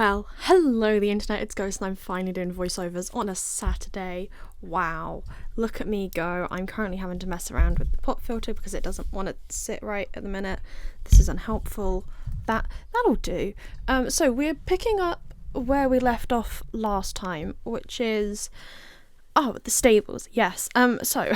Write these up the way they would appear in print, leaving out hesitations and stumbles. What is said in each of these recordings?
Well, hello the internet, it's Ghost and I'm finally doing voiceovers on a Saturday. Wow, look at me go. I'm currently having to mess around with the pop filter because it doesn't want to sit right at the minute. This is unhelpful. That'll do. So we're picking up where we left off last time, which is the stables. Yes. So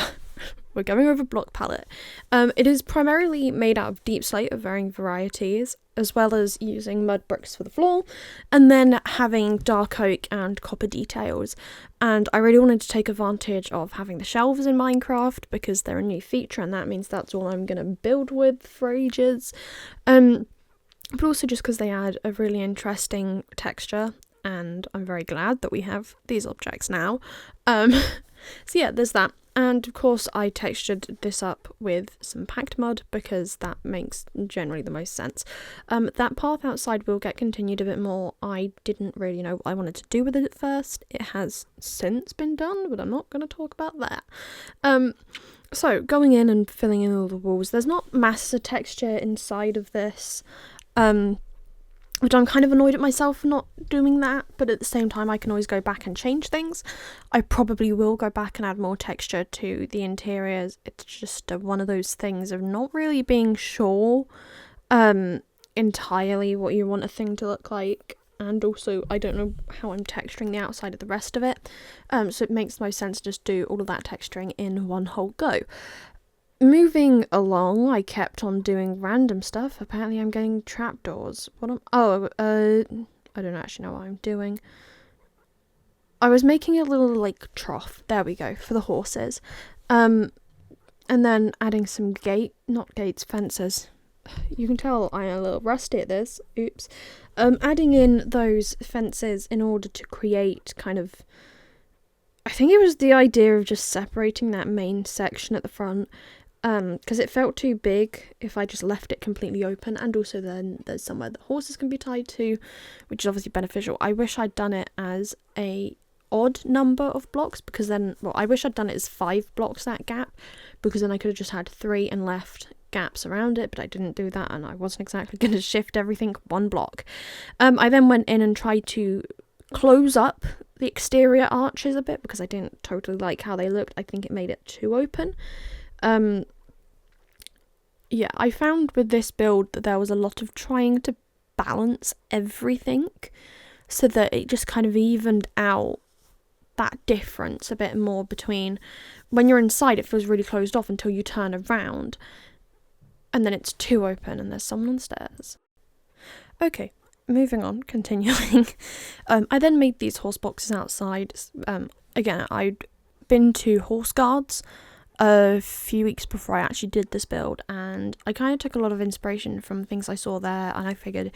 we're going over block palette. It is primarily made out of deep slate of varying varieties, as well as using mud bricks for the floor, and then having dark oak and copper details. And I really wanted to take advantage of having the shelves in Minecraft because they're a new feature, and that means that's all I'm going to build with for ages. But also just because they add a really interesting texture, and I'm very glad that we have these objects now. So yeah, there's that. And of course I textured this up with some packed mud because that makes generally the most sense. That path outside will get continued a bit more. I didn't really know what I wanted to do with it at first. It has since been done, but I'm not going to talk about that. So going in and filling in all the walls, there's not massive texture inside of this. Which I'm kind of annoyed at myself for not doing that, but at the same time I can always go back and change things. I probably will go back and add more texture to the interiors. It's just one of those things of not really being sure entirely what you want a thing to look like, and also I don't know how I'm texturing the outside of the rest of it, so it makes the most sense to just do all of that texturing in one whole go. Moving along, I kept on doing random stuff. Apparently I'm getting trapdoors. I don't actually know what I'm doing. I was making a little, trough, there we go, for the horses. And then adding some fences. You can tell I'm a little rusty at this, oops. Adding in those fences in order to create kind of, I think it was the idea of just separating that main section at the front. Because it felt too big if I just left it completely open, and also then there's somewhere the horses can be tied to, which is obviously beneficial. I wish I'd done it as a odd number of blocks, because then, I wish I'd done it as 5 blocks, that gap, because then I could have just had 3 and left gaps around it, but I didn't do that, and I wasn't exactly going to shift everything 1 block. I then went in and tried to close up the exterior arches a bit, because I didn't totally like how they looked. I think it made it too open. Yeah, I found with this build that there was a lot of trying to balance everything so that it just kind of evened out that difference a bit more between when you're inside it feels really closed off until you turn around and then it's too open and there's someone on the stairs. Okay, moving on, continuing. I then made these horse boxes outside. Again, I'd been to Horse Guards a few weeks before I actually did this build, and I kind of took a lot of inspiration from things I saw there, and I figured,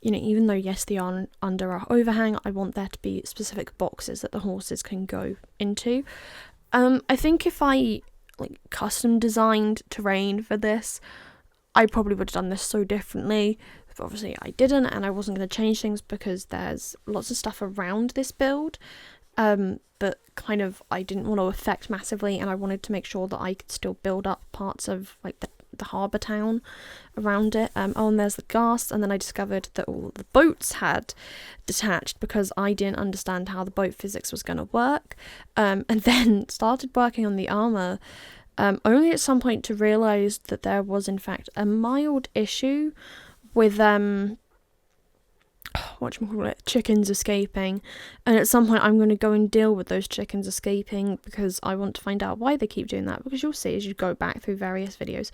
even though yes they are under our overhang, I want there to be specific boxes that the horses can go into. I think if I custom designed terrain for this, I probably would have done this so differently, but obviously I didn't, and I wasn't going to change things because there's lots of stuff around this build but kind of I didn't want to affect massively, and I wanted to make sure that I could still build up parts of the harbour town around it. And there's the gas, and then I discovered that all the boats had detached because I didn't understand how the boat physics was going to work, and then started working on the armour only at some point to realise that there was in fact a mild issue with chickens escaping, and at some point I'm going to go and deal with those chickens escaping because I want to find out why they keep doing that, because you'll see as you go back through various videos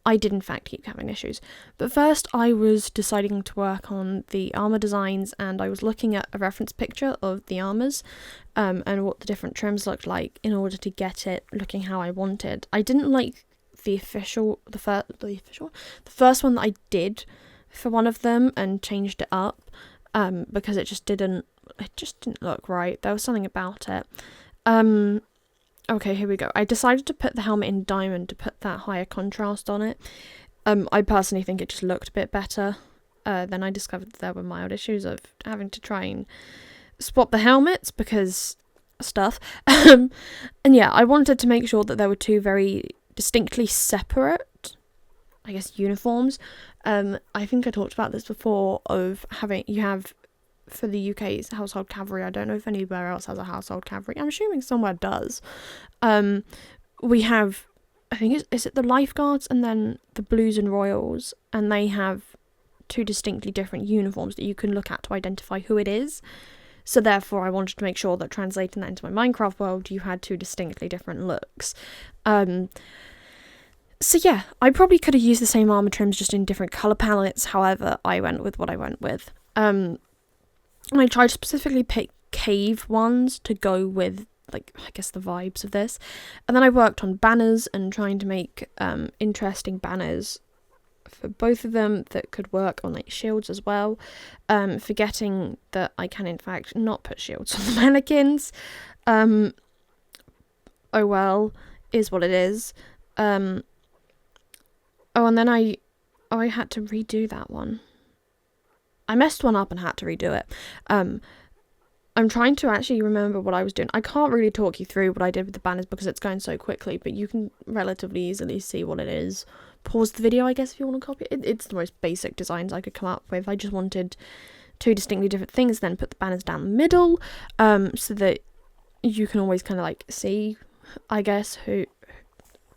I did in fact keep having issues. But first I was deciding to work on the armour designs, and I was looking at a reference picture of the armours and what the different trims looked like in order to get it looking how I wanted. I didn't like the first one that I did for one of them and changed it up because it just didn't look right. There was something about it. Okay, here we go. I decided to put the helmet in diamond to put that higher contrast on it. I personally think it just looked a bit better. Then I discovered that there were mild issues of having to try and swap the helmets because stuff. And yeah, I wanted to make sure that there were 2 very distinctly separate, uniforms. I think I talked about this before, of you have for the UK's household cavalry. I don't know if anywhere else has a household cavalry. I'm assuming somewhere does. We have, I think is it the lifeguards and then the blues and royals, and they have 2 distinctly different uniforms that you can look at to identify who it is. So therefore I wanted to make sure that translating that into my Minecraft world, you had 2 distinctly different looks. So yeah, I probably could have used the same armor trims just in different colour palettes. However, I went with what I went with. I tried to specifically pick cave ones to go with, like, I guess the vibes of this. And then I worked on banners and trying to make interesting banners for both of them that could work on like shields as well. Forgetting that I can in fact not put shields on the mannequins. Oh well, is what it is. And then I had to redo that one. I messed one up and had to redo it. I'm trying to actually remember what I was doing. I can't really talk you through what I did with the banners because it's going so quickly, but you can relatively easily see what it is. Pause the video, I guess, if you want to copy it. It's the most basic designs I could come up with. I just wanted 2 distinctly different things, then put the banners down the middle, so that you can always kind of like see, I guess,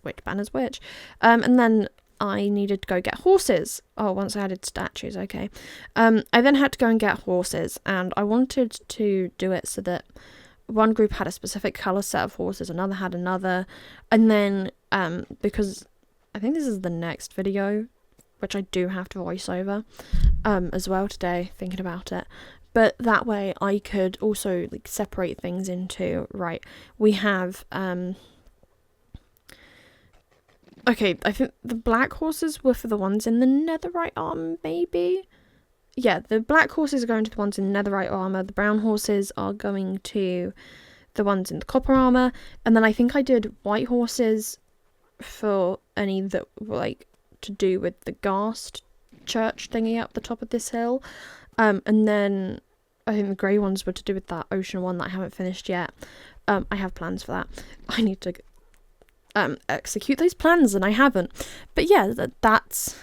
which banner's which. And then I needed to go get horses. Oh, once I added statues, okay. I then had to go and get horses, and I wanted to do it so that one group had a specific colour set of horses, another had another, and then because I think this is the next video, which I do have to voice over as well today, thinking about it. But that way I could also like separate things into, right, we have okay, I think the black horses were for the ones in the netherite armor, maybe? Yeah, the black horses are going to the ones in netherite armor, the brown horses are going to the ones in the copper armor, and then I think I did white horses for any that were like to do with the Ghast church thingy up the top of this hill, and then I think the grey ones were to do with that ocean one that I haven't finished yet. I have plans for that. I need to execute those plans and I haven't, but yeah, that's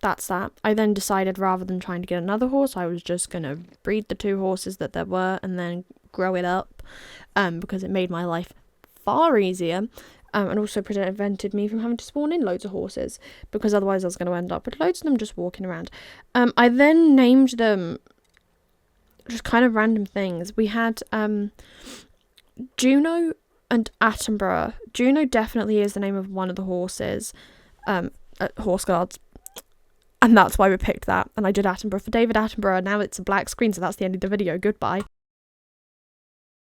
that. I then decided rather than trying to get another horse, I was just gonna breed the 2 horses that there were and then grow it up, because it made my life far easier, and also prevented me from having to spawn in loads of horses, because otherwise I was going to end up with loads of them just walking around. I then named them just kind of random things. We had Juno and Attenborough. Juno definitely is the name of one of the horses, horse guards, and that's why we picked that. And I did Attenborough for David Attenborough. Now it's a black screen, so that's the end of the video. Goodbye.